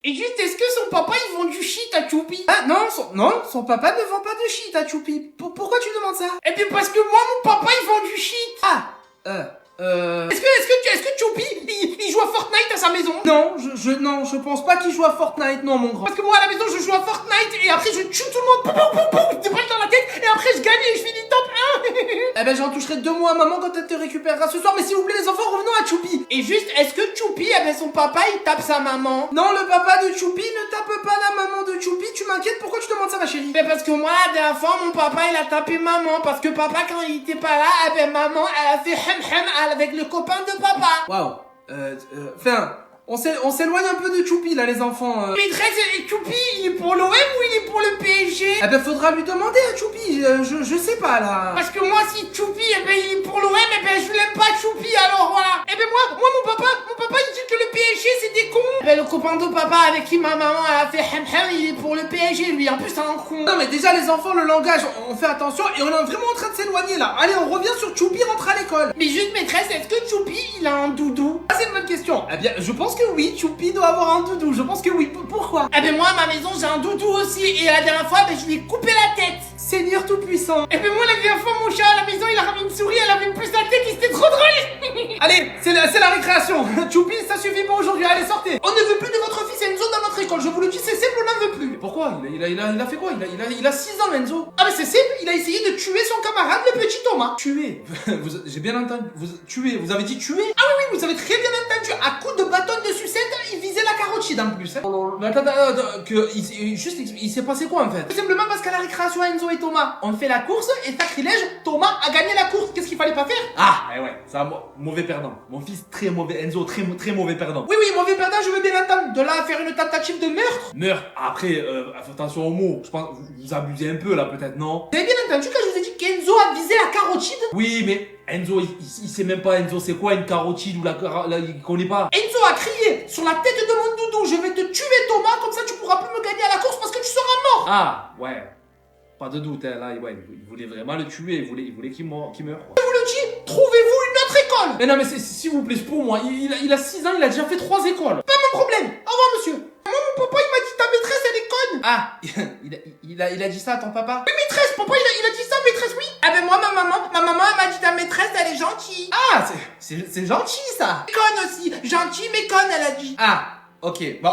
Et juste, est-ce que son papa, il vend du shit à Choupi? Ah non, son papa ne vend pas de shit à Choupi. Pourquoi tu demandes ça? Eh bien, parce que moi, mon papa, il vend du shit. Ah, Est-ce que Choupi, il joue à Fortnite à sa maison? Non, je pense pas qu'il joue à Fortnite, non, mon grand. Parce que moi, à la maison, je joue à Fortnite et après, je tue tout le monde. Poum, poum, poum, poum, des balles dans la tête et après, je gagne et je finis top 1. Eh ben, j'en toucherai 2 mois à maman quand elle te récupérera ce soir. Mais s'il vous plaît, les enfants, revenons à Choupi. Et juste, est-ce que Choupi, eh ben, son papa, il tape sa maman? Non, le papa de Choupi ne tape pas la maman de Choupi. Tu m'inquiètes, pourquoi tu demandes ça, ma chérie? Mais parce que moi, la dernière fois, mon papa, il a tapé maman. Parce que papa, quand il était pas là, eh ben, maman, elle a fait hum avec le copain de papa. Waouh. Enfin, on s'éloigne un peu de Choupi, là, les enfants. Maîtresse, Choupi, il est pour l'OM ou il est pour le PSG? Eh ben, faudra lui demander à Choupi. Je sais pas, là. Parce que moi, si Choupi, eh ben, il est pour l'OM, eh ben, je l'aime pas Choupi, alors voilà. Eh ben, moi, mon papa, il dit que le PSG, c'est des cons. Eh ben, le copain de papa avec qui ma maman, elle a fait il est pour le PSG, lui. En plus, c'est un con. Non, mais déjà, les enfants, le langage, on fait attention et on est vraiment en train de s'éloigner, là. Allez, on revient sur Choupi, rentre à l'école. Mais juste, maîtresse, est-ce que Choupi, il a un doudou? Ah, c'est une bonne question. Eh bien, je pense que oui, Choupi doit avoir un doudou. Je pense que oui. Pourquoi? Eh ben, moi, à ma maison, j'ai un doudou aussi. Et la dernière fois, ben, je lui ai coupé la tête. Seigneur Tout-Puissant. Et ben, moi, la dernière fois, mon chat à la maison, il a ramené une souris, elle avait plus la tête, et c'était trop drôle. Allez, c'est la récréation. Choupi, ça suffit pour aujourd'hui. Allez, sortez. On ne veut plus de votre fils Enzo dans notre école. Je vous le dis, c'est simple, on n'en veut plus. Pourquoi? Il a fait quoi? Il a 6 ans, Enzo. Ah, mais c'est simple, il a essayé de tuer son camarade, le petit Thomas. Tuer. J'ai bien entendu. Tuer. Vous avez dit tuer? Ah oui, vous avez très bien entendu. À coups de bâton de sucette, il visait la carotide en plus. Hein. Mais attends, il s'est passé quoi en fait? Tout simplement parce qu'à la récréation, Enzo et Thomas ont fait la course et sacrilège, Thomas a gagné la course. Qu'est-ce qu'il fallait pas faire? Ah, ouais, ça, mauvais perdant. Mon fils, très mauvais, Enzo, très mauvais perdant. Oui, mauvais perdant, je veux bien entendre. De là à faire une tentative de meurtre. Meurtre. Après, attention aux mots. Je pense, vous abusez un peu là, peut-être, non? Vous avez bien entendu quand je vous ai dit qu'Enzo a visé la carotide? Oui, mais Enzo, il sait même pas, Enzo, c'est quoi une carotide ou il connaît pas. Enzo a crié sur la tête de mon doudou, je vais te tuer Thomas, comme ça tu pourras plus me gagner à la course parce que tu seras mort. Ah, ouais. Pas de doute, hein, là, ouais, il voulait vraiment le tuer, il voulait qu'il meure, quoi. Je vous le dis, trouvez-vous une autre école. Mais non, mais s'il vous plaît, c'est pour moi, il a 6 ans, il a déjà fait 3 écoles. Pas mon problème. Au revoir, monsieur. Moi, mon papa, il m'a dit ta maîtresse, elle est conne. Ah, il a dit ça à ton papa? Oui, maîtresse, papa, il a dit ça, maîtresse, oui. Ah ben moi, ma maman, elle m'a dit ta maîtresse, elle est gentille. Ah, c'est gentil, ça. Conne aussi, gentille mais conne, elle a dit. Ah, ok. Bon,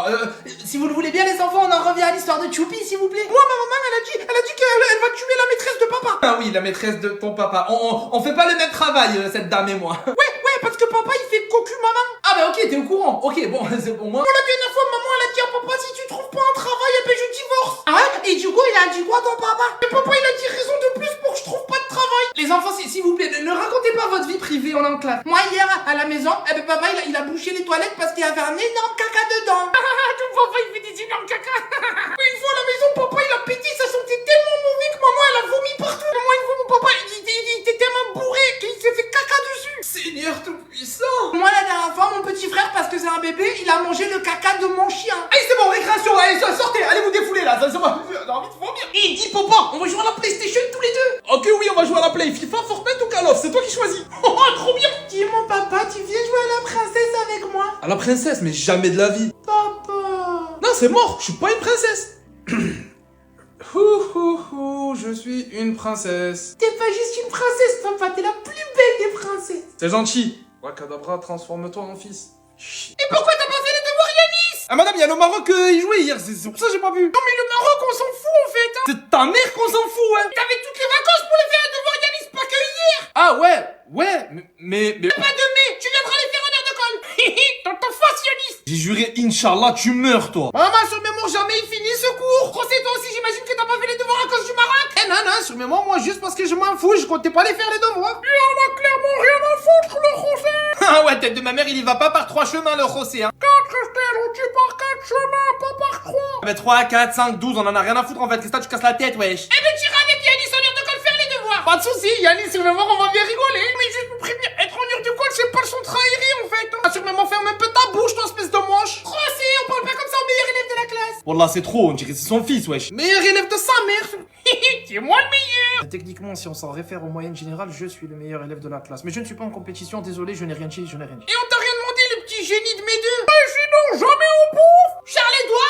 si vous le voulez bien, les enfants, on en revient à l'histoire de Choupi, s'il vous plaît. Moi, ma maman, elle a dit qu'elle va tuer la maîtresse de papa. Ah oui, la maîtresse de ton papa. On fait pas le même travail, cette dame et moi. Ouais, parce que papa, il fait cocu maman. Ah bah ok, t'es au courant. Ok, bon, c'est pour moi. Bon, la dernière fois, maman, elle a dit à papa, si tu trouves pas un travail, eh ben je divorce. Ah, et du coup, il a dit quoi, ton papa? Mais papa, il a dit raison de plus pour que je trouve pas de travail. Les enfants, s'il vous plaît, ne racontez pas votre vie privée, on est en classe. Moi, hier, à la maison, eh ben papa, il a bouché les toilettes parce qu'il y avait un énorme caca dedans. Ton papa, il fait des énormes caca. Une fois à la maison, papa, il a pété, ça sentait tellement mauvais que maman, elle a vomi partout. Moi, une fois, mon papa, il était tellement bourré qu'il s'est fait caca dessus. Seigneur Tout-Puissant. Moi, la dernière fois, mon petit frère, parce que c'est un bébé, il a mangé le caca de mon chien. Allez, c'est bon, récréation, allez, sortez, allez vous défouler là, ça va, j'ai envie de vomir. Et il dit, papa, on va jouer à la PlayStation tous les deux. Ok, oui, on va jouer à la Play, FIFA, Fortnite ou Call of, c'est toi qui choisis. Oh, trop bien. Dis, mon papa, tu viens jouer à la princesse avec moi? À la princesse, mais jamais de la vie. Papa. Non, c'est mort, je suis pas une princesse. Je suis une princesse. T'es pas juste une princesse, papa, t'es la plus belle des princesses. C'est gentil. Wakadabra, transforme-toi en fils. Et pourquoi t'as pas fait les devoirs, Yanis? Ah madame, il y a le Maroc, il jouait hier, c'est pour ça que j'ai pas vu. Non mais le Maroc, on s'en fout en fait, hein. C'est ta mère qu'on s'en fout, ouais. T'avais toutes les vacances pour les faire les devoirs, Yanis, pas que hier. Ah ouais, mais... Pas de mai, tu viendras les faire en heure de colle. Dans ta face, Yanis. J'ai juré, Inch'Allah, tu meurs, toi. Maman, sur mémoire, jamais il finit ce cours. Procès, toi aussi, j'imagine que t'as pas fait les devoirs à cause du Maroc. Eh non, sur mémoire, moi, juste parce que je m'en fous, je comptais pas les faire les devoirs. Et on a clairement rien à foutre, le José. Ah ouais, tête de ma mère, il y va pas par 3 chemins, le José, hein. 4 stèles, on tue par 4 chemins, pas par 3. Mais 3, 4, 5, 12, on en a rien à foutre, en fait. Qu'est-ce que tu casses la tête, wesh. Eh ben, t'iras avec Yanis en heure de colle faire les devoirs. Pas de soucis, Yanis, sur mémoire, on va bien rigoler. Mais juste pour prévenir, être en heure de colle, c'est pas le son trahiri, en fait. Hein. Sur mémoire, ferme un peu ta bouche, toi, espèce de moche. José, on parle pas comme ça au meilleur élève de la classe. Wallah, c'est trop, on dirait que c'est son fils, wesh. Meilleur élève de sa mère. C'est moi le meilleur. Techniquement, si on s'en réfère aux moyennes générales, je suis le meilleur élève de la classe. Mais je ne suis pas en compétition, désolé, je n'ai rien dit, je n'ai rien dit. Et on t'a rien demandé, le petit génie de mes deux. Mais sinon, jamais on bouffe. Charles-Édouard,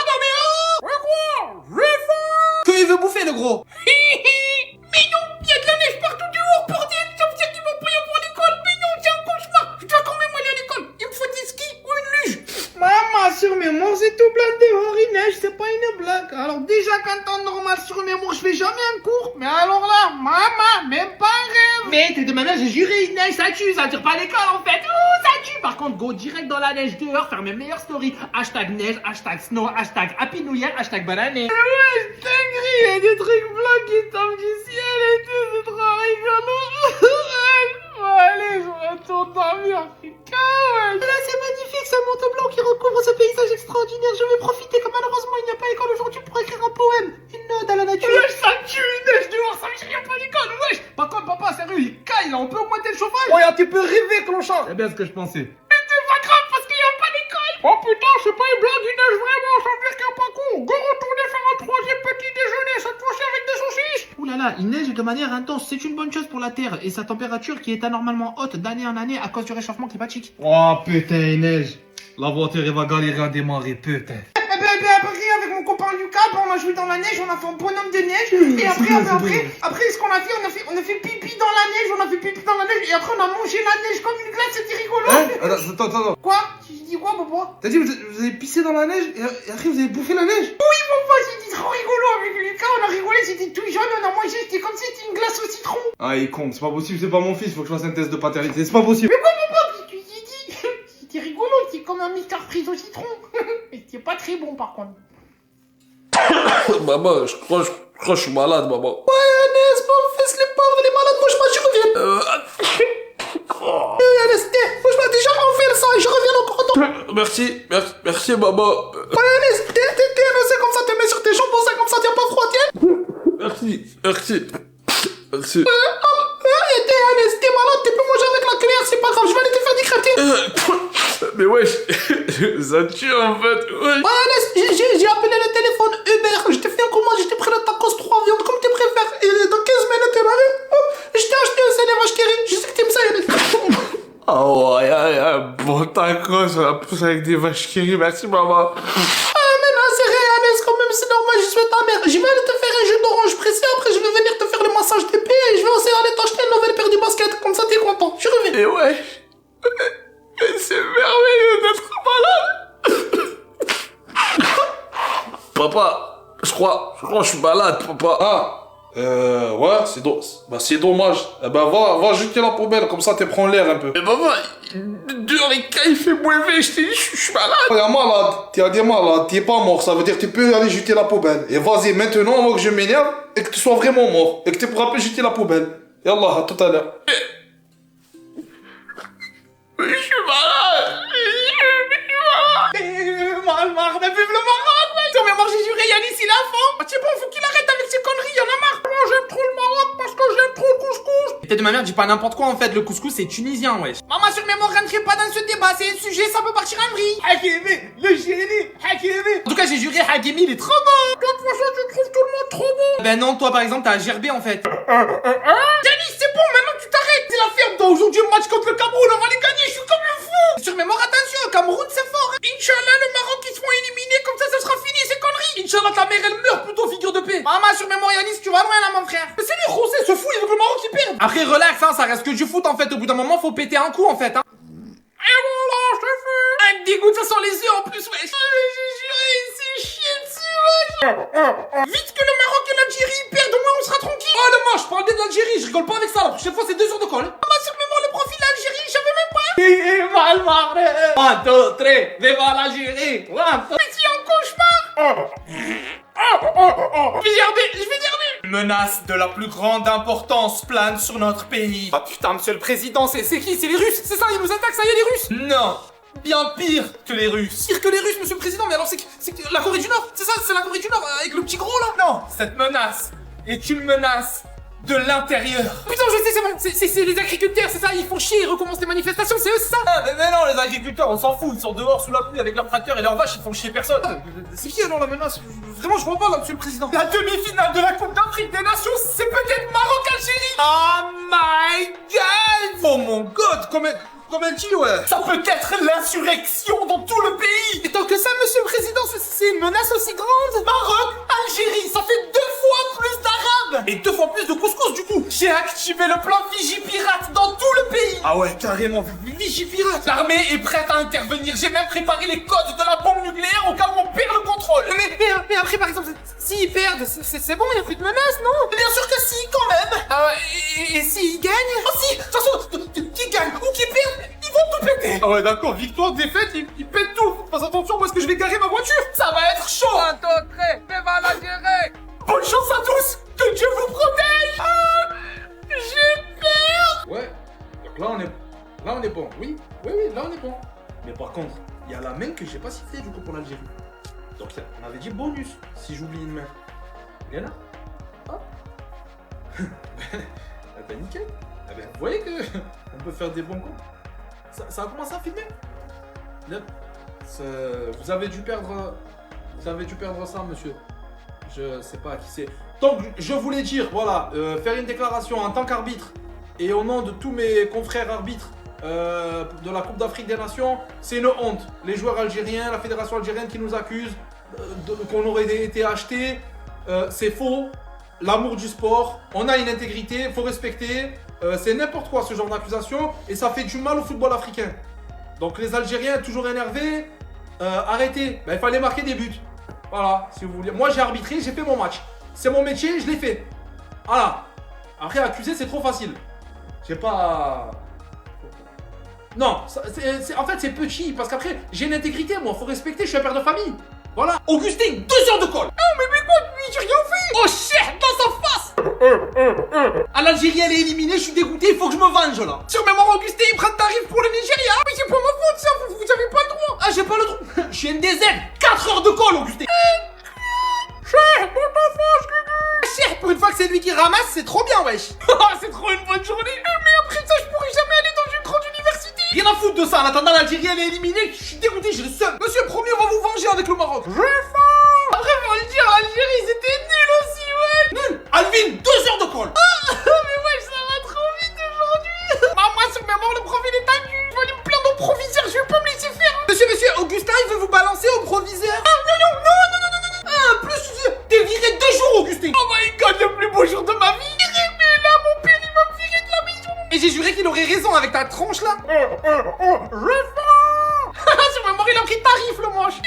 tout plein dehors, il neige, c'est pas une blague. Alors déjà, quand temps normal sur mes mours, je fais jamais un cours. Mais alors là, maman, même pas un rêve. Mais t'es de ma neige, j'ai juré, il neige, ça tue, ça tire pas l'école en fait. Ouh, ça tue. Par contre, go direct dans la neige dehors, faire mes meilleures stories. Hashtag neige, hashtag snow, hashtag happy new year, hashtag bonne année. Ouais, dinguerie, il y a des trucs blancs qui tombent du ciel et tout, c'est trop rigolo. Bon, allez, je retourne dormir, putain, ouais. Là, c'est magnifique, ce manteau blanc qui recouvre ce paysage extraordinaire. Je vais profiter, comme malheureusement il n'y a pas école aujourd'hui, pour écrire un poème. Une ode à la nature. Wesh, ça tue, une neige dehors, ça veut dire qu'il n'y a pas d'école, wesh. Par contre, papa, sérieux, il caille, là, on peut augmenter le chauffage. Ouais, tu peux rêver, clochard. C'est bien ce que je pensais. Mais c'est pas grave parce qu'il y a pas d'école. Oh putain, c'est pas une blague, il neige vraiment, ça veut dire qu'il n'y a pas con. Go retourner faire un troisième petit déjeuner, cette fois-ci avec des saucisses. Ouh là là, il neige de manière intense, c'est une bonne chose pour la Terre et sa température qui est anormalement haute d'année en année à cause du réchauffement climatique. Oh putain, il neige. La voiture, elle va galérer à démarrer, putain. Après, avec mon copain Lucas, on a joué dans la neige, on a fait un bonhomme de neige. Et après, ce qu'on a fait, on a fait pipi dans la neige, et après, on a mangé la neige comme une glace, c'était rigolo. Hein? Attends. Quoi? Tu dis quoi, papa? T'as dit vous avez pissé dans la neige et après vous avez bouffé la neige? Oui, papa, c'était trop rigolo avec Lucas, on a rigolé, c'était tout jaune, on a mangé, c'était comme si c'était une glace au citron. Ah, il est con, c'est pas possible, c'est pas mon fils, faut que je fasse un test de paternité, c'est pas possible. Mais quoi, papa? Tu dis, c'était rigolo, c'était comme un Mister Freeze au citron. Mais c'était pas très bon, par contre. Maman, je crois que je suis malade, maman. Ouais, n'est-ce pas, fais les pauvres, les malades, bouge pas, je reviens. Ernest, bouge pas, déjà, on fait le sang et je reviens encore dans... Merci, maman. Ouais, Ernest, t'es comme ça, te mets sur tes jambes, ça comme ça, t'as pas froid, tiens. Merci. T'es Ernest, t'es malade, t'es plus manger avec la cuillère, c'est pas grave, je vais aller te faire décrépiter. Mais wesh, ça tue en fait, wesh. Ouais, Ernest, j'ai appelé le téléphone Uber, je t'ai fait un commande, je t'ai pris le tacos 3 viandes comme tu préfères, et dans 15 minutes, t'es marié, je t'ai acheté un salé vache qui rit, je sais que t'aimes ça, Ernest. Oh ouais, bon tacos, en plus avec des vaches qui rient, merci maman. Mais non, c'est rien, Ernest, quand même, c'est normal, je suis ta mère. Je vais aller te faire un jus d'orange pressé, après je vais venir te faire le massage des pieds, et je vais aussi aller t'acheter une nouvelle paire de basket, comme ça t'es content, je reviens. Et wesh, c'est merveilleux d'être malade. Papa, je crois que je suis malade, papa. Ah, ouais, c'est dommage. Eh ben, va jeter la poubelle, comme ça, tu prends l'air un peu. Mais maman, dehors les cas, il fait mauvais, je t'ai dit, je suis malade. T'es malade, t'es malade, t'es pas mort, ça veut dire que tu peux aller jeter la poubelle. Et vas-y, maintenant, avant que je m'énerve, et que tu sois vraiment mort, et que tu pourras plus jeter la poubelle. Yallah, à tout à l'heure. Je suis malade. Marre, vive le Maroc, ouais. T'en as j'ai juré, Yannis, il a faim. Ah, c'est bon, faut qu'il arrête avec ses conneries, y'en a marre. Moi, j'aime trop le Maroc parce que j'aime trop le couscous. T'es de ma mère, dis pas n'importe quoi en fait, le couscous c'est tunisien, wesh. Maman, sur mes mots, rentrez pas dans ce débat, c'est un sujet, ça peut partir en vrille. Hakimi, le génie, Hakimi. En tout cas, j'ai juré, Hakimi, il est trop bon. Toi, de toute façon, tu trouves tout le monde trop bon. Ben non, toi par exemple, t'as gerbé en fait. Yannis, c'est bon, maintenant tu t'arrêtes. C'est la ferme. Dans aujourd'hui, le match contre le Cameroun, on va les gagner, je suis comme le fou. Sur mes morts, attention, le Cameroun, c'est fort. Inch'Allah, le Maroc, ils se font éliminer, comme ça sera fini, ces conneries. Inch'Allah, ta mère, elle meurt plutôt, figure de paix. Maman, sur mes morts, Yannis, tu vas loin là, mon frère. Mais c'est les Français, ce fou, il veut que le Maroc, il perde. Après, relax, hein, ça reste que du foot en fait. Au bout d'un moment, faut péter un coup en fait. Hein. Et voilà, je t'ai fait. Ah, dégoûte, ça sent les yeux en plus, wesh. J'ai juré, c'est chier dessus, wesh. Vite que le Maroc et l'Algérie perdent, au moins on sera tranquille. Oh le moche, je parle bien de l'Algérie, je rigole pas avec ça. La prochaine fois, c'est 2 heures de colle. Maman, sur mes morts, le profil d'Algérie, je savais même pas. Viva le Maroc. 1, 2, 3, viva l'Algérie. 1, 2. Mais c'est un cauchemar. Je vais gerber. Menace de la plus grande importance plane sur notre pays. Ah putain, monsieur le président, c'est qui? C'est les Russes, c'est ça, ils nous attaquent, ça y est, les Russes? Non, bien pire que les Russes. Pire que les Russes, monsieur le président, mais alors c'est la Corée du Nord, c'est ça, c'est la Corée du Nord, avec le petit gros là? Non, cette menace est une menace de l'intérieur. Putain, je sais, c'est les agriculteurs, c'est ça, ils font chier, ils recommencent les manifestations, c'est eux, c'est ça? Mais non, les agriculteurs, on s'en fout, ils sont dehors sous la pluie avec leurs tracteurs et leurs vaches, ils font chier personne. C'est qui alors la menace? Vraiment, je vois pas là, monsieur le président. La demi-finale de la Coupe d'Afrique des Nations, c'est peut-être Maroc-Algérie. Oh my god! Oh mon god, Combien de kilos, ouais? Ça peut être l'insurrection dans tout le pays! Et tant que ça, monsieur le président, c'est une menace aussi grande? Maroc, Algérie, ça fait 2 fois plus d'Arabes! Et 2 fois plus de couscous du coup. J'ai activé le plan Vigipirate dans tout le pays. Ah ouais, carrément, Vigipirate. L'armée est prête à intervenir. J'ai même préparé les codes de la bombe nucléaire au cas où on perd le contrôle. Mais après, par exemple, s'ils perdent, c'est bon, il a plus de menace, non? Bien sûr que si, quand même. Ah ouais, et s'ils gagnent? Oh si, de toute façon, qui gagne ou qui perd, ils vont tout péter. Ah ouais, d'accord, victoire, défaite, ils pètent tout. Fais attention, où est-ce que je vais garer ma voiture? Ça va être chaud. Mais va la gérer. Bonne chance à tous. Que Dieu vous protège. Ah, j'ai peur. Ouais, donc là on est bon. Oui, là on est bon. Mais par contre, il y a la main que j'ai pas sifflée du coup pour l'Algérie. Donc on avait dit bonus si j'oublie une main. Elle est là. Hop. Ben nickel. Eh ben, vous voyez que on peut faire des bons coups. Ça a commencé à filmer. Là, vous avez dû perdre ça, monsieur. Je sais pas qui c'est. Donc je voulais dire, voilà, faire une déclaration en tant qu'arbitre et au nom de tous mes confrères arbitres de la Coupe d'Afrique des Nations, c'est une honte. Les joueurs algériens, la fédération algérienne qui nous accuse qu'on aurait été achetés, c'est faux. L'amour du sport, on a une intégrité, il faut respecter. C'est n'importe quoi ce genre d'accusation et ça fait du mal au football africain. Donc les Algériens toujours énervés, arrêtez. Ben, il fallait marquer des buts. Voilà, si vous voulez. Moi j'ai arbitré, j'ai fait mon match. C'est mon métier, je l'ai fait. Voilà. Après accuser c'est trop facile. J'ai pas... Non, en fait c'est petit parce qu'après j'ai une intégrité moi, faut respecter, je suis un père de famille. Voilà. Augustin, 2 heures de colle. Oh mais quoi, lui, j'ai rien fait. Oh shit, dans sa face. Ah, l'Algérie elle est éliminée, je suis dégoûté, il faut que je me venge là. Sur mes morts, Augustin, il prend tarif pour le Nigeria. Mais c'est pas ma faute ça, vous avez pas le droit. Ah j'ai pas le droit. Je suis NDZ, 4 heures de colle Augustin. Pour une fois que c'est lui qui ramasse, c'est trop bien, wesh. C'est trop une bonne journée. Mais après ça, je pourrais jamais aller dans une grande université. Rien à foutre de ça, en attendant l'Algérie elle est éliminée, je suis dégoûté, j'ai le seum. Monsieur le premier, on va vous venger avec le Maroc. J'ai faim. Après, faut le dire, l'Algérie, c'était nul aussi, wesh. Nul. Alvin, 2 heures de colle. Mais wesh, ça va trop vite aujourd'hui. Moi, sur mes morts, le profil est tendu. Je vais aller me plaindre au proviseur, je vais pas me laisser faire. Monsieur, Augustin, il veut vous balancer au proviseur. Non. Ah, plus, t'es viré 2 jours, Augustin. Oh my god, le plus beau jour de ma vie. Mais là, mon père, il va me virer de la maison. Et j'ai juré qu'il aurait raison avec ta tronche là. J'ai faim. Sur mes morts, il a pris tarif, le manche.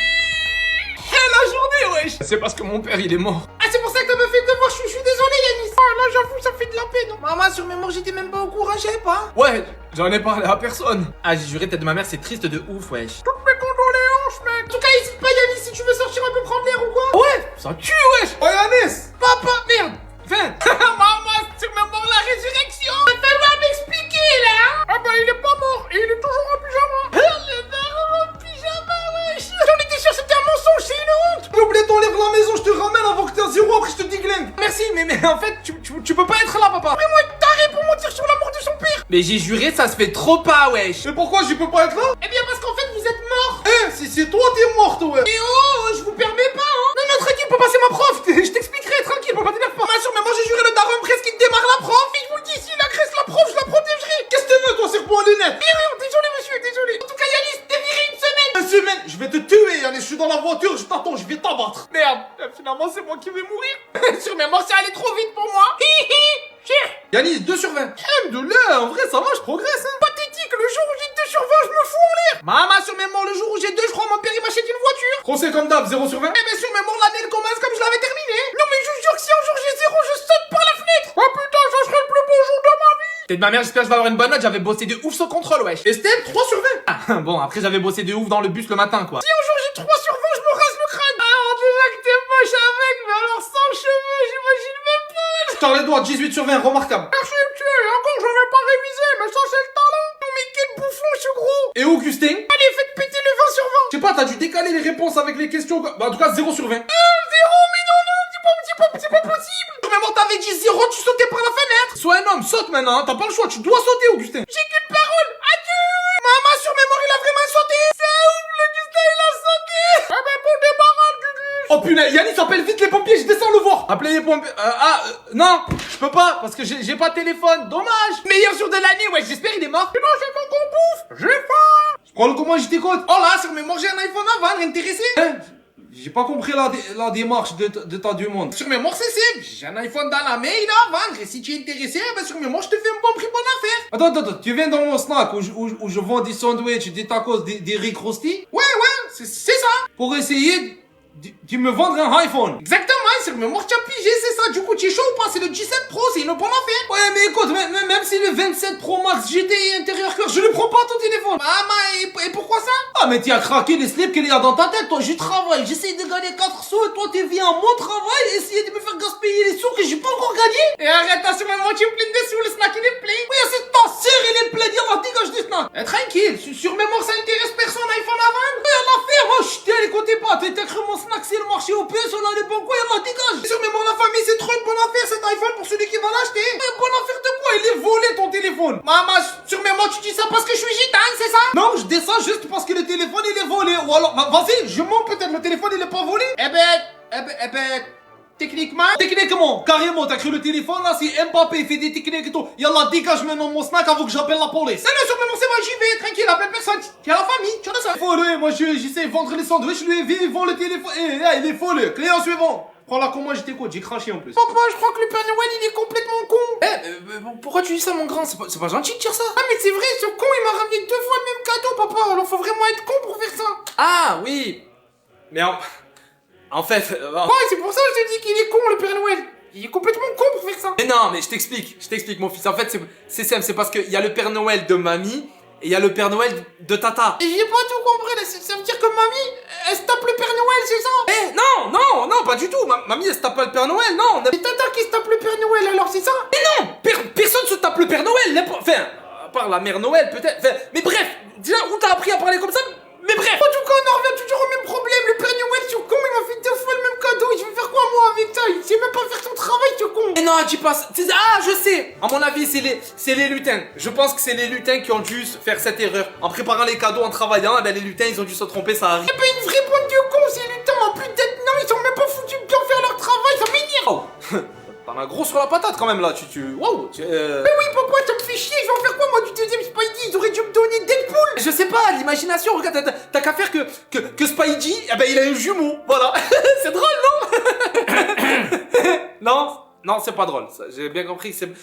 La journée, wesh. C'est parce que mon père il est mort. Ah, c'est pour ça que t'as me fait devoir, je suis désolé, Yanis. Ah, là, j'avoue, ça fait de la peine. Maman, sur mes morts, j'étais même pas au courant, je savais pas. Ouais, j'en ai parlé à personne. Ah, j'ai juré, tête de ma mère, c'est triste de ouf, wesh. Toutes mes condoléances, mec. En tout cas, hésite pas, Yanis, si tu veux sortir un peu prendre l'air ou quoi. Ouais, ça tue, wesh. Oh Yanis. Papa, merde. Maman, sur mes morts, la résurrection. Il va falloir m'expliquer, là. Ah, bah, il est pas mort, et il est toujours en pyjama. Le daron en pyjama, wesh. J'en étais sûr, c'était un mensonge, c'est une honte. J'ai oublié ton livre à la maison, je te ramène avant que t'aies un 0, après je te déglingue. Merci, mais en fait, tu peux pas être là, papa. Mais moi, taré pour mentir sur la mort de son père. Mais j'ai juré, ça se fait trop pas, wesh. Mais pourquoi je peux pas être là? Eh bien, parce qu'en fait, vous êtes mort. Eh, si c'est toi, t'es morte, ouais. Et oh, je vous permets pas, hein. Non, tranquille, pour passer ma prof. Je t'expliquerai, tranquille, pour pas t'énerver pas. Sur mais moi, j'ai juré le daron presque qu'il démarre la prof. Et je vous le dis, s'il agresse la prof, je la protégerai. Qu'est-ce que tu veux, toi, serre-moi les nez? Désolé, monsieur, désolé. En tout cas, Yanis, t'es viré une semaine. Une semaine, je vais te tuer, Yanis, je suis dans la voiture, je t'attends, je vais t'abattre. Merde, finalement, c'est moi qui vais mourir. Sur mes morts, c'est allé trop vite pour moi. Yanis, 2 sur 20. Alhamdoulilah, en vrai, ça va, je progresse, hein. Pathétique, le jour où j'ai 2 sur 20, je me fous en l'air. Maman, sur mes morts, le jour où j'ai 2, je crois mon père il m'achète une voiture. Conseil comme d'hab, 0 sur 20. Eh ben, sur mes morts, l'année elle commence comme je l'avais terminé. Non, mais je vous jure que si un jour j'ai 0, je saute par la fenêtre. Oh putain, ça serait le plus beau jour de ma vie. T'es de ma mère, j'espère que je vais avoir une bonne note. J'avais bossé de ouf sans contrôle, wesh. Estelle, 3 sur 20. Ah, bon, après j'avais bossé de ouf dans le bus le matin, quoi. Si un jour j'ai 3 sur 20, je me rase le crâne. Alors déjà que t'es moche avec, mais alors sans cheveux, j'imagine même pas. Tends les doigts, 18 sur 20, remarquable. Merci, monsieur. Encore, j'avais pas révisé, mais ça c'est le talent. Non, mais quel bouffon, ce gros. Et Augustin? Allez, faites péter le 20 sur 20. Je sais pas, t'as dû décaler les réponses avec les questions. Bah, en tout cas, 0 sur 20. 0, mais non, c'est pas possible. Mais moi, t'avais dit 0, tu sautais par la fenêtre. Sois un homme, saute maintenant, hein. T'as pas le choix, tu dois sauter, Augustin. J'ai qu'une parole. Adieu. Maman, sur mes morts, il a vraiment sauté. C'est ouf, l'Augustin, il a sauté. Ah, ben, pour des paroles, Gugus. Oh punaise, Yannis appelle vite les pompiers, je descends le voir. Appelez les pompiers. Non, je peux pas, parce que j'ai pas de téléphone, dommage. Meilleur jour de l'année, ouais, j'espère il est mort. Non, c'est ton qu'on bouffe. J'ai faim. Scroll comment je t'écoute. Oh là, sur mes morts, j'ai un iPhone avant, intéressé. Hein? J'ai pas compris la démarche de ta demande. Sur mémoire, c'est simple. J'ai un iPhone dans la main, il est à vendre. Et si tu es intéressé, ben sur mémoire, je te fais un bon prix, bonne affaire. Attends, tu viens dans mon snack où je vends des sandwichs, des tacos, des Rick Rosti Ouais, c'est ça. pour essayer de me vendre un iPhone. Exactement, sur mémoire, tu as pigé, c'est ça. Du coup, tu es chaud ou pas? C'est le G7 Pro, c'est une bonne affaire. Ouais, mais écoute, même si le 27 Pro Max GTI intérieur cœur, je ne prends pas ton téléphone. Ah, et pourquoi ça? Ah, mais tu as craqué les slips qu'il y a dans ta tête. Toi, je travaille, j'essaye de gagner 4 sous et toi, tu viens à mon travail essayer de me faire gaspiller les sous que j'ai pas encore gagné. Et arrête, sur mémoire, tu es plein de sous, le snack, il est plein. Oui, c'est ta sœur, il est plein de diamants, dégage du snack. Tranquille, sur mémoire, ça intéresse personne, iPhone à vendre. Rien à faire, moi, je écoutez pas. T'as cru mon snack, c'est le marché au PS, on a les bons coups, y'a dégage. Sur mémoire, la famille, c'est trop une bonne affaire, cet iPhone, pour celui qui va l'acheter. Mais bonne affaire de quoi? Il est volé ton téléphone. Maman, sur mémoire, tu dis ça parce que je suis gitane, c'est ça? Non, je descends juste parce que le téléphone, il est volé. Ou alors, vas-y, je mens peut-être, le téléphone, il est pas volé. Eh ben, Techniquement, carrément, t'as cru le téléphone là, si Mbappé il fait des techniques et tout, yallah, dégage maintenant mon snack avant que j'appelle la police. non, sur mémoire, c'est moi, j'y vais, tranquille, appelle personne. Tu as la famille, tu as ça. Volé, moi j'essaie de vendre les sandwichs, lui il vend le téléphone, il est volé. Client suivant. Prends la commande, je t'écoute, j'ai craché en plus. Papa, je crois que le Père Noël, il est complètement con. Pourquoi tu dis ça, mon grand? C'est pas gentil de dire ça. Ah, mais c'est vrai, ce con, il m'a ramené 2 fois le même cadeau, papa. Alors, faut vraiment être con pour faire ça. Ah, oui. Mais en fait... Ouais, c'est pour ça que je te dis qu'il est con, le Père Noël. Il est complètement con pour faire ça. Mais non, mais je t'explique, mon fils. En fait, c'est simple, c'est parce qu'il y a le Père Noël de mamie et il y a le Père Noël de tata. Et j'ai pas tout compris, là. Ça veut dire que mamie, elle se tape le Père Noël, c'est ça? Eh, non, pas du tout. Mamie, elle se tape pas le Père Noël, non. C'est tata qui se tape le Père Noël, alors, c'est ça? Mais non, personne se tape le Père Noël. Enfin, à part la mère Noël, peut-être. Enfin, mais bref, dis-là, où t'as appris à parler comme ça? Mais bref. En tout cas, on en revient toujours au même problème. Le Père Noël, ce con, il m'a fait 2 fois le même cadeau. Je vais faire quoi, moi, avec ça? Il sait même pas faire son travail, ce con. Mais non, dis pas ça. Ah, je sais. À mon avis, c'est les lutins. Je pense que c'est les lutins qui ont dû faire cette erreur. En préparant les cadeaux, en travaillant, eh ben, les lutins, ils ont dû se tromper, ça arrive. Eh ben, une vraie bande de cons, ces lutins, en plus d'être non, ils sont même pas foutus de bien faire leur travail, ça m'énerve. Oh. T'en as gros sur la patate quand même là, Wow, Mais oui, papa, ça me fait chier, je vais en faire quoi, moi, du deuxième Spidey? Ils auraient dû me donner Deadpool. Je sais pas, l'imagination, regarde, t'as qu'à faire que Spidey, eh ben il a un jumeau, voilà. C'est drôle, non? Non, c'est pas drôle, j'ai bien compris que c'est...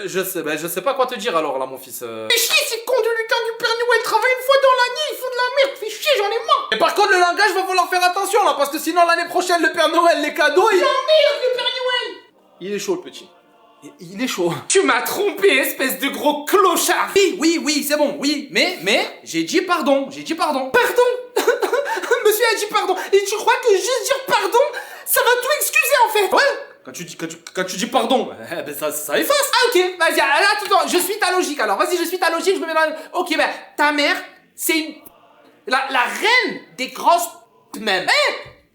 je sais pas quoi te dire alors là, mon fils. Fais chier, ces cons de lutins du Père Noël, travaillent une fois dans l'année, ils font de la merde, fais chier, j'en ai marre. Et par contre, le langage va falloir faire attention là, parce que sinon l'année prochaine, le Père Noël, les cadeaux, J'emmerde le Père Noël. Il est chaud le petit. Il est chaud. Tu m'as trompé, espèce de gros clochard. Oui, c'est bon, oui, mais, j'ai dit pardon. Pardon Monsieur a dit pardon. Et tu crois que juste dire pardon, ça va tout excuser en fait? Ouais. Quand tu dis pardon, ben ça efface. Ah, ok, vas-y, attends, je suis ta logique alors, vas-y, je suis ta logique, je me mets dans... Ok, ben, ta mère, c'est une... La reine des grosses même.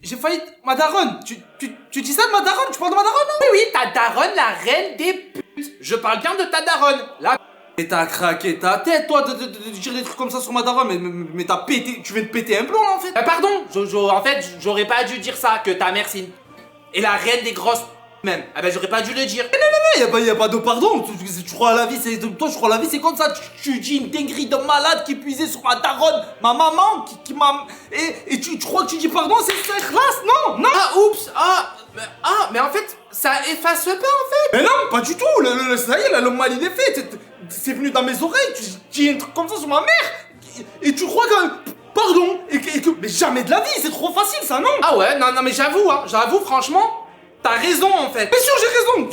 J'ai failli... Ma daronne, tu dis ça de ma daronne? Tu parles de ma daronne là? Oui, ta daronne, la reine des putes. Je parle bien de ta daronne, la... Et t'as craqué ta tête, toi, de dire des trucs comme ça sur ma daronne, mais t'as pété, tu viens de péter un plomb là en fait. Pardon, en fait, j'aurais pas dû dire ça, que ta mère c'est une... Et la reine des grosses même. Ah ben j'aurais pas dû le dire. Y a pas de pardon, tu crois à la vie, toi je crois à la vie c'est comme ça, tu dis une dinguerie de malade qui puisait sur ma daronne, ma maman, qui m'a... Et tu crois que tu dis pardon, c'est classe, non. Ah oups, mais en fait, ça efface pas en fait. Mais non, pas du tout, ça y est, le mal il est fait, c'est venu dans mes oreilles, tu dis un truc comme ça sur ma mère, et tu crois que... Pardon, et que... Mais jamais de la vie, c'est trop facile ça, non? Ah ouais, non mais j'avoue franchement... T'as raison en fait. Bien sûr j'ai raison.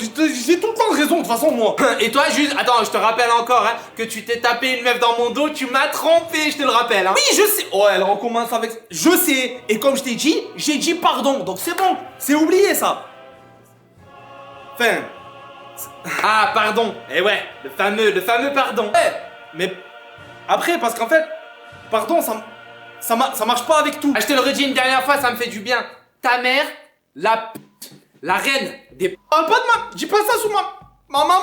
J'ai tout le temps raison de toute façon moi. Et toi juste, attends, je te rappelle encore que tu t'es tapé une meuf dans mon dos, tu m'as trompé, je te le rappelle hein. Oui je sais. Oh elle recommence avec... Je sais. Et comme je t'ai dit, j'ai dit pardon. Donc c'est bon. C'est oublié ça. Enfin... Ah pardon. Eh ouais, le fameux pardon. Mais après parce qu'en fait, pardon ça marche pas avec tout. Ah, je te le redis une dernière fois, ça me fait du bien. Ta mère, la reine des... Parle pas de ma... Dis pas ça sous ma maman.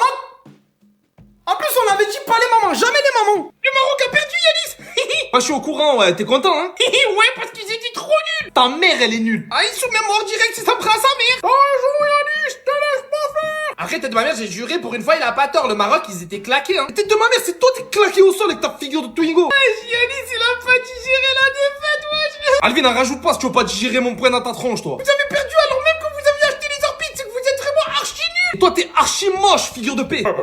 En plus on avait dit pas les mamans, jamais les mamans. Le Maroc a perdu Yanis. Moi je suis au courant, ouais, t'es content hein? Ouais, parce qu'ils étaient trop nuls. Ta mère elle est nulle. Ah, ils sont mémoire direct, c'est ça prend sa mère. Bonjour Yanis, je te laisse pas faire. Arrête, tête de ma mère, j'ai juré, pour une fois il a pas tort, le Maroc ils étaient claqués hein. Tête de ma mère, c'est toi t'es claqué au sol avec ta figure de Twingo. Yanis il a pas digéré la défaite, wesh. Alvin, n'en rajoute pas si tu veux pas digérer mon poing dans ta tronche, toi. Vous avez perdu alors même que vous aviez acheté les orbites, c'est que vous êtes vraiment archi nuls. Et toi, t'es archi moche, figure de paix. Yanis,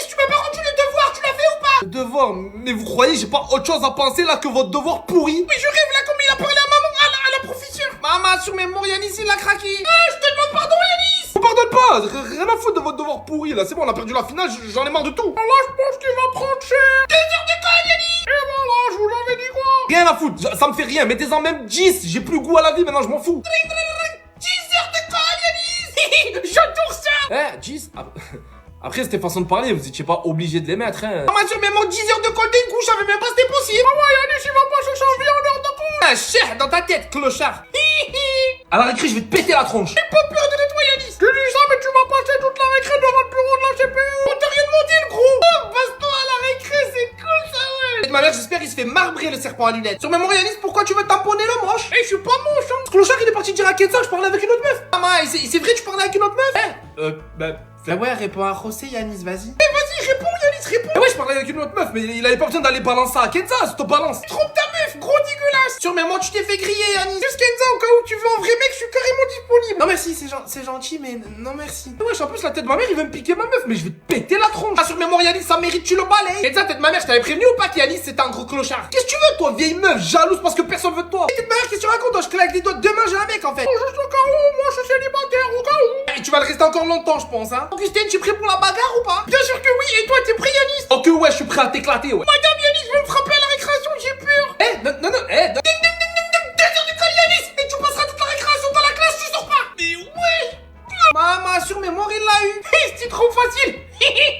tu m'as pas rendu le devoir, tu l'as fait ou pas? Le devoir, mais vous croyez j'ai pas autre chose à penser là que votre devoir pourri? Mais je rêve là comme il a parlé à maman, à la professeure. Maman, sur mes mots, Yanis, il a craqué. Je te demande pardon Yanis. On pardonne pas, rien à foutre de votre devoir pourri là, c'est bon, on a perdu la finale, j'en ai marre de tout. Là je pense qu'il va prendre cher. 2 heures de colle Yanis. Et voilà, je vous avais dit quoi? Rien à foutre, ça me fait rien, mettez-en même 10, j'ai plus goût à la vie maintenant, je m'en fous. 10 heures de colle Yanis. J'adore ça. 10 Après, c'était façon de parler, vous étiez pas obligé de les mettre, hein. Maman, sur mes mots, 10 heures de colle d'un coup, je savais même pas c'était possible. Maman Yanis, il va pas se changer en heure de colle. Ah, cher dans ta tête, clochard. À la récré, je vais te péter la tronche. J'ai pas peur de nettoyer Yanis. Tu dis ça, mais tu vas passer toute la récré devant le bureau de la CPU. On t'a rien demandé le gros. Passe-toi à la récré, c'est cool ça, ouais. Et ma mère, j'espère qu'il se fait marbrer le serpent à lunettes. Sur mes mots, Yanis, pourquoi tu veux tamponner le moche? Eh, je suis pas moche, hein. Ce clochard, il est parti dire à Kenza que je parlais avec une autre meuf. Maman, c'est vrai, tu parlais avec une autre meuf? Bah, Ouais, réponds à José, Yanis, vas-y. Vas-y, réponds Yanis, réponds. ouais, je parlais avec une autre meuf, mais il avait pas besoin d'aller balancer à Kenza, c'est ton balance. Trompe ta meuf, gros dégueulasse. Sur mes mots, tu t'es fait griller, Yanis. Juste Kenza, au cas où tu veux un vrai mec, je suis carrément disponible. Non, merci, c'est gentil, mais non, merci. Wesh, en plus, la tête de ma mère, il veut me piquer ma meuf, mais je vais te péter la tronche. Ah, sur mes mots, Yanis, ça mérite, tu le balais. Et ça, tête de ma mère, je t'avais prévenu ou pas qu'Yanis, c'était un gros clochard? Qu'est-ce que tu veux, toi, vieille meuf, jalouse parce que personne veut de toi? Tête de ma mère, qu'est-ce que tu racontes? Je claque des doigts, demain, j'ai un mec, en fait. Juste au cas où, moi je suis célibataire, au cas où. Et tu vas le rester encore longtemps, je pense, hein. Augustin, tu es prêt pour la bagarre ou pas? Bien sûr que oui, et toi t'es prêt Yanis? Ok, ouais, je suis prêt à t'éclater, ouais. Madame Yanis veut me frapper à la récréation, j'ai peur. Non, 2 heures de colle Yanis, et tu passeras toute la récréation dans la classe, tu sors pas. Mais ouais. Maman, sur mes mots, il l'a eu. C'était trop facile.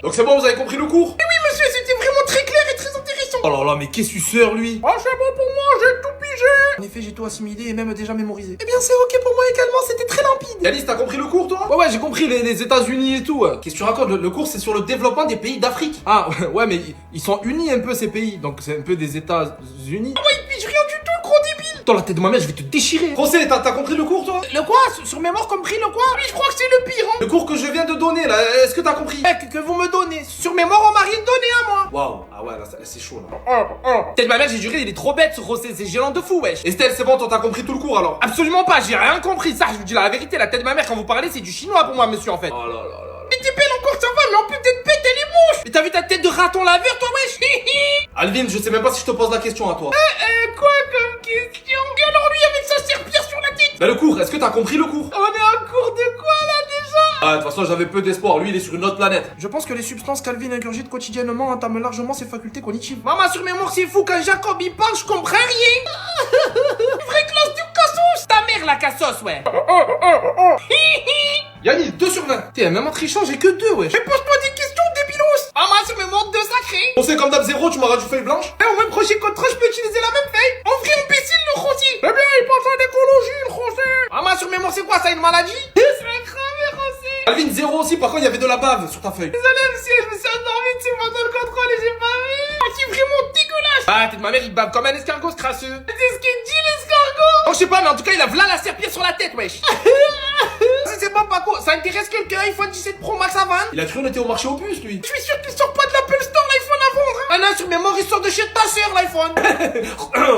Donc c'est bon, vous avez compris le cours? Oui monsieur, c'était vraiment très clair et très intéressant. Oh là là, mais qu'est-ce que suceur, lui? Ah c'est bon pour moi, j'ai tout pigé. En effet, j'ai tout assimilé et même déjà mémorisé. Eh bien, c'est ok pour moi également, c'était très limpide. Yanis, t'as compris le cours, toi? Ouais, j'ai compris, les États-Unis et tout. Qu'est-ce que tu racontes? Le cours, c'est sur le développement des pays d'Afrique. Ah, ouais, mais ils sont unis un peu, ces pays. Donc c'est un peu des États-Unis. Moi il pige rien du tout, le gros débile. Dans la tête de ma mère, je vais te déchirer. José, t'as compris le cours, toi? Le quoi? Sur mes morts compris, le quoi? Oui, je crois que c'est le pire, hein. Le cours que je viens de donner, là, est-ce que t'as compris? Que vous me donnez. Sur mes morts, on m'a rien donné à moi. Waouh, ah ouais, là, c'est chaud, là. Tête de ma mère, j'ai juré, il est trop bête, ce José, c'est gênant de fou, wesh. Estelle, c'est bon, toi, t'as compris tout le cours, alors? Absolument pas, j'ai rien compris. Ça, je vous dis la vérité, la tête de ma mère, quand vous parlez, c'est du chinois pour moi, monsieur, en fait. Oh là là là là. Mais t'es belle encore, ça va, mais en plus d'être bête, elle est moche. Mais t'as vu ta tête de raton laveur, toi, wesh? Alvin, je sais même pas si je te pose la question à toi. Quoi comme question? Et alors lui avec sa serpillère sur la tête? Bah, le cours, est-ce que t'as compris le cours? On est en cours de quoi là déjà? Ah, de toute façon, j'avais peu d'espoir. Lui, il est sur une autre planète. Je pense que les substances qu'Alvin ingurgite quotidiennement entament largement ses facultés cognitives. Maman, sur mes morts, c'est fou, quand Jacob y parle, je comprends rien. Vraie classe du cassos. Ta mère, la cassos, ouais. Yannis, 2 sur 20. T'es même en trichant, j'ai que 2, wesh. Mais pose-moi des questions, débilos. Maman, sur mes morts, 2 sacrés. On sait comme d'hab 0, tu m'auras du feuille blanche. Eh, au même prochain contrat, je peux utiliser la même feuille. En vrai imbécile, le Rosy. Eh bien, il pense à l'écologie, le Rosy. Maman, sur mes morts, c'est quoi, ça, une maladie? C'est cramé, Rosy. Alvin, 0 aussi. Par contre, il y avait de la bave sur ta feuille. Désolé, monsieur, je me suis endormi dessus pendant le contrôle et j'ai pas vu. Oh, c'est vraiment dégueulasse. Ah, t'es de ma mère, il bave comme un escargot, ce crasseux. C'est ce qu'il dit, l'escargot. Oh, je sais pas, mais en tout cas, il a v'là la serpillère sur la tête, wesh. C'est bon, Paco, ça intéresse quelqu'un, iPhone 17 Pro Max à vendre? Il a cru qu'on était au marché aux puces, lui. Je suis sûr qu'il sort pas de l'Apple Store, l'iPhone à vendre. Ah non, sur mes morts, il sort de chez ta sœur, l'iPhone.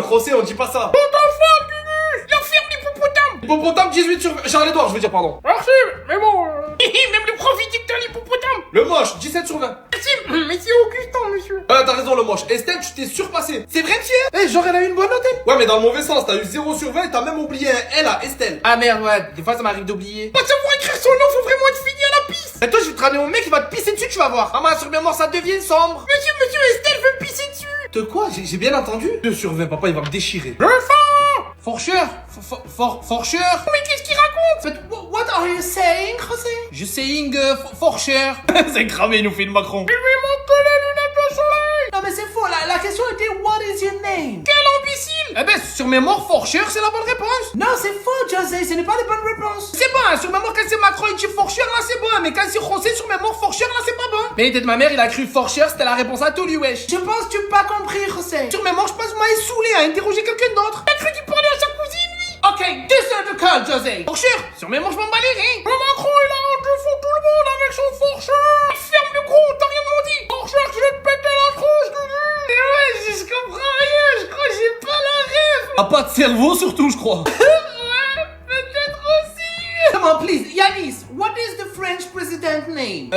José, on dit pas ça. Il enferme l'hippopotame. Hippopotame 18 sur 20. Charles-Édouard, je veux dire, pardon. Merci, mais bon. Même le prof, il dit que t'es un hippopotame. Le moche, 17 sur 20. Merci, mais c'est Augustin, monsieur. T'as raison, le moche. Estelle, tu t'es surpassé. C'est vrai, tiens? Eh, genre, elle a eu une bonne note, elle. Ouais, mais dans le mauvais sens, t'as eu 0 sur 20 et t'as même oublié un L à Estelle. Ah merde, ouais, des fois, ça m'arrive d'oublier. Pas savoir écrire son nom, faut vraiment être fini à la pisse. Et toi, je vais te ramener mon mec, il va te pisser dessus, tu vas voir. Maman, sur mes morts, ça devient sombre. Monsieur, Estelle veut me pisser dessus. De quoi? J'ai bien entendu? 2 sur 20, papa, il va me déchirer. Forcheur. Forcheur. Mais qu'est-ce qu'il raconte? But what are you saying, José? Je saying forcheur. C'est cramé, il nous fait une Macron. Il lui manque que les lunettes de soleil. Non, mais c'est faux, la question était what is your name? Quel imbécile. Eh ben, sur mes morts, forcheur, c'est la bonne réponse. Non, c'est faux, José, ce n'est pas la bonne réponse. C'est bon, hein, sur mes morts, quand c'est Macron, il dit forcheur, là, c'est bon. Mais quand c'est José, sur mes morts, forcheur, là, c'est pas bon. Mais l'idée de ma mère, il a cru forcheur, c'était la réponse à tout, lui, wesh. Je pense que tu n'as pas compris, José. Sur mes morts, je pense que vous m'avez saoulé à interroger quelqu'un d'autre. T'as cru qu'il parlait à sa cousine, lui? Ok, 2 heures de code, José. Forcheur, sur mes morts, je m'en bats les reins. Le Macron, il a rendu fou tout le monde avec son forcheur. Ferme le gros, t'as rien demandé. Forcheur, je vais te péter la tronche, Gugu. Mais ouais, je comprends rien, je crois que j'ai pas la rêve. A pas de cerveau surtout, je crois. Come on, please. Yanis, what is the French president name?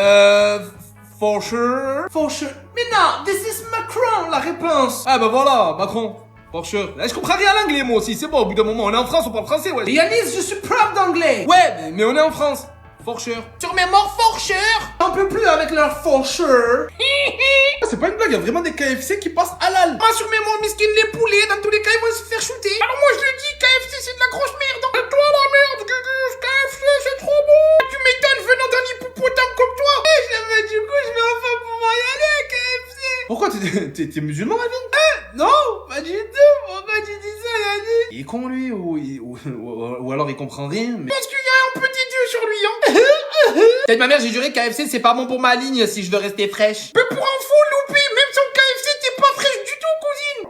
For sure. For sure. Mais non, this is Macron, la réponse. Ah bah voilà, Macron. For sure. Eh, je comprends rien à l'anglais moi aussi, c'est bon, au bout d'un moment, on est en France, on parle français, ouais. Mais Yanis, je suis prof d'anglais. Ouais, mais on est en France. For sure. Sur mes morts, for sure. On peut plus avec leur for sure. C'est pas une blague, il y a vraiment des KFC qui passent halal. Pas sur mes morts, miskin, les poulets, dans tous les cas, ils vont se faire shooter. Alors moi, je le dis, KFC, c'est de la grosse merde. Et toi, la merde, Gugus, KFC, c'est trop bon. Tu m'étonnes venant d'un hippopotame comme toi. Et du coup, je vais enfin pouvoir y aller à KFC. Pourquoi t'es musulman, Alvin? Non, pas du tout. Pourquoi tu dis ça, Yannick? Il est con lui, ou alors il comprend rien, mais... Je pense qu'il y a un petit dieu sur lui, hein. Peut-être ma mère, j'ai juré KFC, c'est pas bon pour ma ligne si je veux rester fraîche. Mais pour info, Loupi, même sans KFC, t'es pas fraîche du tout, cousine.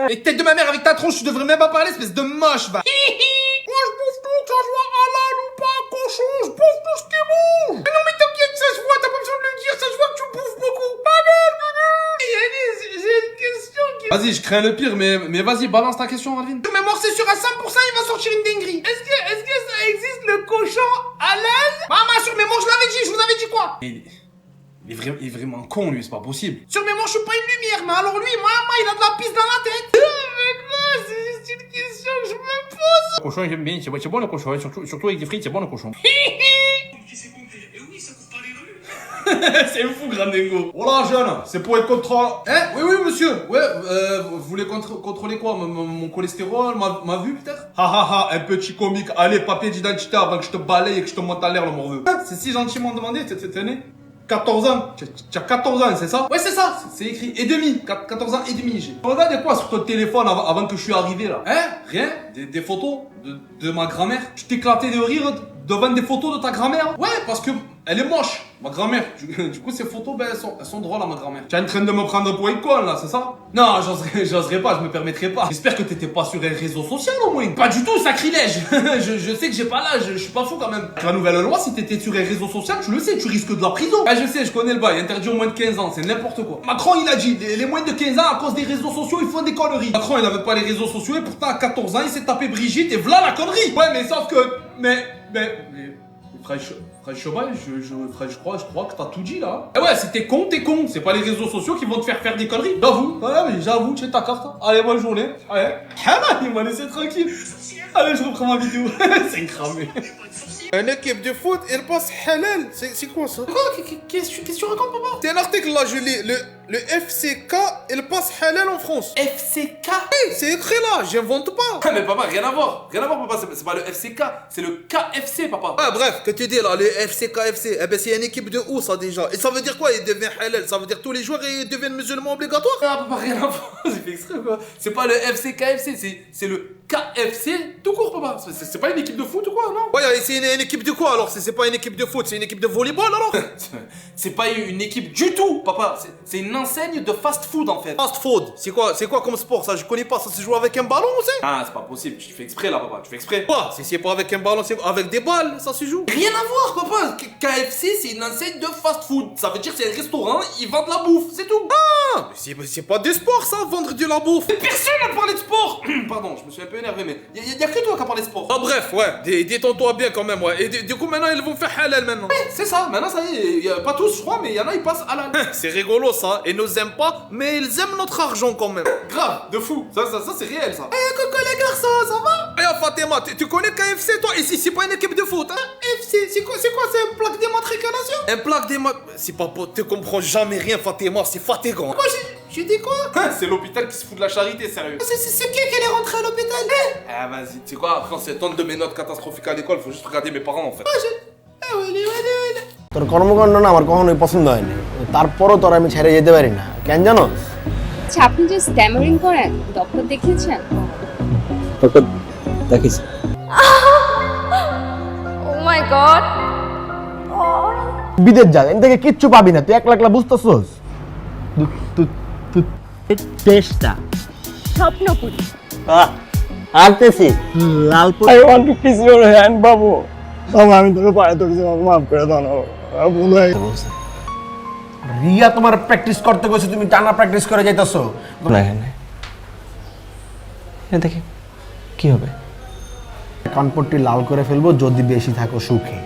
Et tête de ma mère avec ta tronche, tu devrais même pas parler, espèce de moche, va. Moi, je bouffe tout, que ça soit halal ou pas, cochon, je bouffe tout ce qui bouge. Mais non, mais t'inquiète, ça se voit, t'as pas besoin de le dire, ça se voit que tu bouffes beaucoup. Pas mal, Yannis, j'ai une question qui... Vas-y, je crains le pire, mais vas-y, balance ta question, Alvin. Sur mes morts, c'est sûr à 100%, il va sortir une dinguerie. Est-ce que ça existe le cochon halal? Maman, sur mes morts, je l'avais dit, je vous avais dit quoi? Il est vraiment con, lui, c'est pas possible. Sur mes morts, je suis pas une lumière, mais alors lui, maman, il a de la pisse dans la tête. Mais quoi, c'est juste une question que je me pose. Le cochon, j'aime bien, c'est bon le cochon, surtout avec des frites, c'est bon le cochon. C'est fou, Grandingo. Voilà, jeune, c'est pour être contrôle. Hein? Oui, monsieur. Ouais, vous voulez contrôler quoi? Mon cholestérol, ma vue, peut-être? Un petit comique. Allez, papier d'identité avant que je te balaye et que je te monte à l'air, le morveux. C'est si gentiment demandé, t'es né? 14 ans. Tu as 14 ans, c'est ça? Ouais, c'est ça. C'est écrit et demi. 14 ans et demi, j'ai. Regarde quoi sur ton téléphone avant que je suis arrivé, là? Hein? Rien? Des photos de ma grand-mère? Tu t'éclatais de rire devant des photos de ta grand-mère? Ouais, parce que elle est moche, ma grand-mère. Du coup, ces photos, ben, elles sont drôles à ma grand-mère. Tu es en train de me prendre pour une conne, là, c'est ça? Non, j'oserais pas, je me permettrais pas. J'espère que t'étais pas sur un réseau social, au moins. Pas du tout, sacrilège. je sais que j'ai pas l'âge, je suis pas fou quand même. La nouvelle loi, si t'étais sur un réseau social, tu le sais, tu risques de la prison. Ah, je sais, je connais le bail, interdit aux moins de 15 ans, c'est n'importe quoi. Macron, il a dit, les moins de 15 ans, à cause des réseaux sociaux, ils font des conneries. Macron, il avait pas les réseaux sociaux, et pourtant, à 14 ans, il s'est tapé Brigitte, et voilà la connerie. Ouais, mais sauf que, Frère Chauvel, je crois que t'as tout dit là. Eh ouais, si t'es con, t'es con. C'est pas les réseaux sociaux qui vont te faire des conneries. J'avoue, ouais, mais j'avoue, tu sais ta carte. Allez, bonne journée. Allez. Il m'a laissé tranquille. Allez, je reprends ma vidéo. C'est cramé. Une équipe de foot, elle passe halal. C'est quoi ça? Quoi? Qu'est-ce que tu racontes, papa? C'est un article là, je lis. Le FCK, elle passe halal en France. FCK? Oui, c'est écrit là, j'invente pas. Mais papa, rien à voir. Rien à voir, papa. C'est pas le FCK, c'est le KFC, papa. Ouais, bref, que tu dis là, le FCKFC, eh ben c'est une équipe de où ça déjà? Et ça veut dire quoi, il devient halal? Ça veut dire tous les joueurs ils deviennent musulmans obligatoires? Ah, papa, rien à voir. J'ai fait exprès, quoi. C'est pas le FCKFC, c'est le KFC tout court, papa. C'est pas une équipe de foot ou quoi, non? Ouais, c'est une équipe de quoi alors? C'est pas une équipe de foot, c'est une équipe de volleyball alors? C'est pas une équipe du tout, papa. C'est une enseigne de fast-food en fait. Fast food, c'est quoi comme sport ça? Je connais pas, ça se joue avec un ballon aussi? Ah, c'est pas possible. Tu fais exprès là, papa. Tu fais exprès. Quoi? Si c'est pas avec un ballon, c'est avec des balles, ça se joue? Rien à voir, papa. KFC, c'est une enseigne de fast-food. Ça veut dire que c'est un restaurant, ils vendent la bouffe, c'est tout. Ah, mais c'est pas des sports ça, vendre de la bouffe. Personne n'a parlé de sport. Pardon, je me suis un peu énervé, mais y a que toi qui a parlé de sport. Ah bref, ouais, détends-toi bien quand même, ouais. Et du coup maintenant ils vont faire halal maintenant. Ouais, c'est ça. Maintenant ça y est, pas tous, je crois, mais il y en a, ils passent halal. C'est rigolo ça, ils nous aiment pas, mais ils aiment notre argent quand même. Grave, de fou. Ça c'est réel, ça. Coucou les garçons, ça va? Eh Fatima, tu connais KFC toi? Ici c'est pas une équipe de foot, hein? FC, c'est quoi? C'est une plaque d'immatriculation? Un plaque des c'est pas pour... Tu comprends jamais rien Fatima, c'est fatigant. Quoi, j'ai dit quoi? C'est l'hôpital qui se fout de la charité, sérieux. C'est qui est rentré à l'hôpital? Ah vas-y, tu sais quoi, France, c'est tonne de mes notes catastrophiques à l'école, faut juste regarder mes parents en fait. তোর কর্মকাণ্ড না আমার কখনোই পছন্দ হয়নি তারপরও তোর আমি ছেড়ে যেতে পারি না কেন জানো আচ্ছা আপনি যে স্ট্যামারিং করেন ডক্টর দেখিয়েছেন ডক্টর দেখিস ও মাই গড বিদেশ যা এখান থেকে কিচ্ছু পাবি না তুই এক লাখ বুঝতেছস টেস্টটা স্বপ্নপুরী আনতেছি Lalpur I want to kiss your hand বাবু বাবা আমি তোকে পায়ে ধরেছি বাবা মাফ করে দাও না ভুল হয়ে গেছে রিয়া তোমার প্র্যাকটিস করতে গেছে তুমি টানা প্র্যাকটিস করে যাইতাছো না দেখে কি হবে? কানপট্টি লাল করে ফেলবো যদি বেশি থাকো সুখে,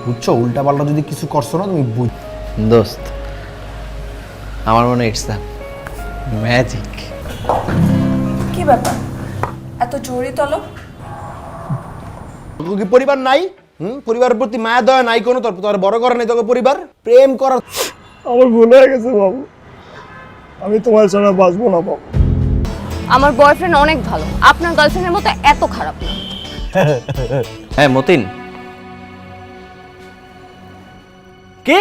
বুঝছো? উল্টাপাল্টা যদি কিছু করছো না তুমি দোস্ত, আমার মনে হয় ইটস দ্য ম্যাজিক। কি ব্যাপার, এত জোরে তলব? তোর কি পরিবার নাই? পরিবারের প্রতি মায়া দয়া নাই কোনো? তোর বড় করে নাই তোকে পরিবার? প্রেম করা আমার ভুল হয়ে গেছে বাবু, আমি তোমার ছাড়া বাঁচবো না বাবু। আমার বয়ফ্রেন্ড অনেক ভালো, আপনার গার্লফ্রেন্ডের মতো এত খারাপ না। হ্যাঁ মতিন, কে?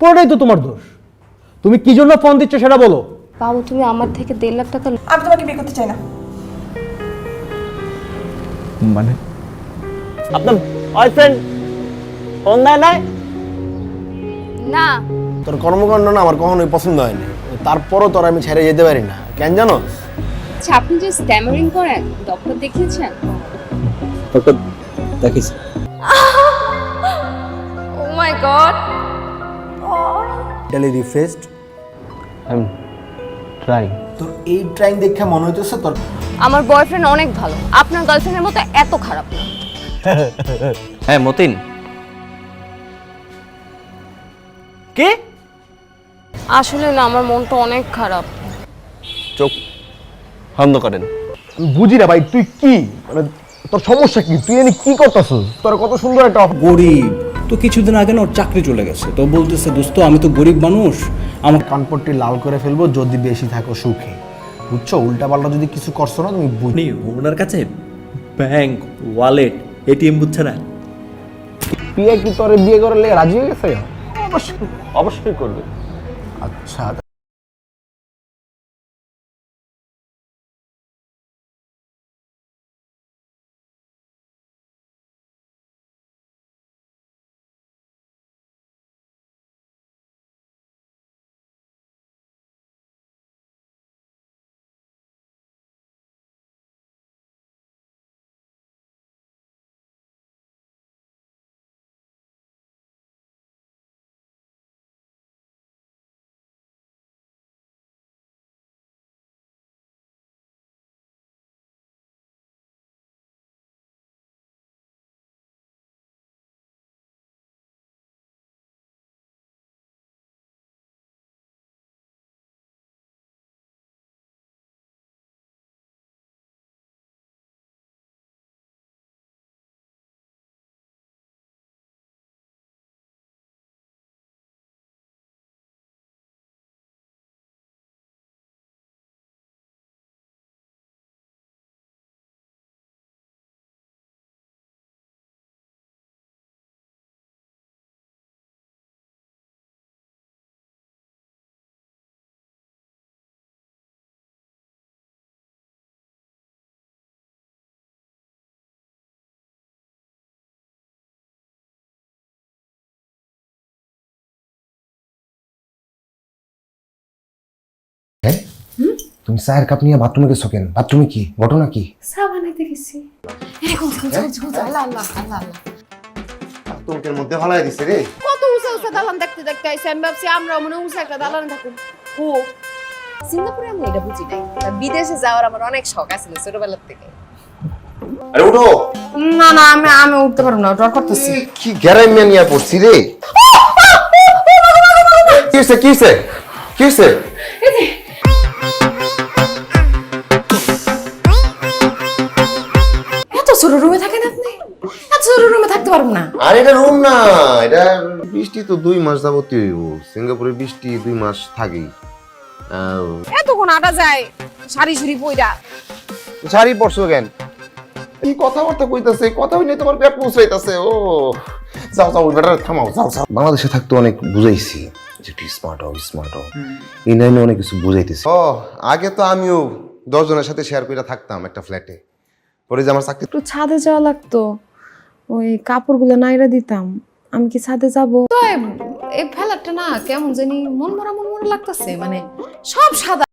পুরোটাই তো তোমার দোষ। তুমি কি জন্য ফোন দিচ্ছ সেটা বলো। বাবু, তুমি আমার থেকে 1.5 লাখ টাকা আমি তোমাকে বিয়ে করতে চাই না। মানে আপনার বয়ফ্রেন্ড ফোন দেয় নাই? না। তোর কর্মকাণ্ড না আমার কখনোই পছন্দ হয়নি, তারপরও তোর আমি ছেড়ে যেতে পারি না। কেন জানো? আচ্ছা, আপনি যে স্ট্যামারিং করেন, ডক্টর দেখিয়েছেন? দেখিস oh my god. Daily refreshed. I am trying. তোর এই ট্রাইং দেখে মনে হইতেছে তোর আমার বয়ফ্রেন্ড অনেক ভালো, আপনার গার্লফ্রেন্ডের মতো এত খারাপ না। হ্যাঁ মতিন, কে? আসলে না, আমার মনটা অনেক খারাপ। চোখ বন্ধ করেন। আমি বুঝি না ভাই, তুই কি মানে তোর সমস্যা কি? তুই এনে কি করতেছিস? তোর কত সুন্দর একটা গরিব তো কিছুদিন আগে না ওর চাকরি চলে গেছে, তো বলতেছে দোস্ত আমি তো গরিব মানুষ, আমার কানপট্টি লাল করে ফেলবো যদি বেশি থাকো সুখে, বুঝছো? উল্টাপাল্টা যদি কিছু করছো না তুমি ওনার কাছে ব্যাংক ওয়ালেট এটিএম বুঝছে না। বিয়ে কি তোরে বিয়ে করে লেগে রাজি হয়ে গেছে? অবশ্যই অবশ্যই করবে। আচ্ছা তুমি চায়ের কাপ নিয়ে বাথরুমে গেছো কেন? বাথরুমে কি ঘটনা কি? চা বানাইতে গেছি। আল্লাহ আল্লাহ আল্লাহ আল্লাহ। তোমাদের মধ্যে ভালাই দিছে রে। কত উঁচা উঁচা দালান দেখতে দেখতে আইসি, আমি ভাবছি আমরাও মনে উঁচা একটা দালানে থাকুন। ও সিঙ্গাপুরে আমি এটা বুঝি নাই, বিদেশে যাওয়ার আমার অনেক শখ আছে ছোটবেলার থেকে। আরে উঠো। না না আমি উঠতে পারবো না, ডর করতেছি। কি গ্যারাই নিয়ে পড়ছি রে। কি হইছে কি হইছে কি হইছে? এত ছোট রুমে থাকেন আপনি? এত ছোট রুমে থাকতে পারবো না। আর এটা রুম না, এটা বৃষ্টি তো 2 মাস যাবতীয় হইব। সিঙ্গাপুরে বৃষ্টি 2 মাস থাকেই। এতক্ষণ আটা যায় সারি সুরি পইরা। শাড়ি পরছো কেন? এই কথাবার্তা কইতাছে, কথা হইলে তোমার পেট মুছাইতাছে। ও যাও যাও বেটা থামাও, যাও যাও। বাংলাদেশে থাকতে অনেক বুঝাইছি যে একটু স্মার্ট হও। এই লাইনে অনেক কিছু বুঝাইতেছি। ও আগে তো আমিও 10 জনের সাথে শেয়ার করে থাকতাম একটা ফ্ল্যাটে। পরে যে আমার চাকরি একটু ছাদে যাওয়া লাগতো, ওই কাপড়গুলো নাইরা দিতাম। আমি কি ছাদে যাবো? তো এই ফ্ল্যাটটা না কেমন জানি মন মরা লাগতেছে, মানে সব সাদা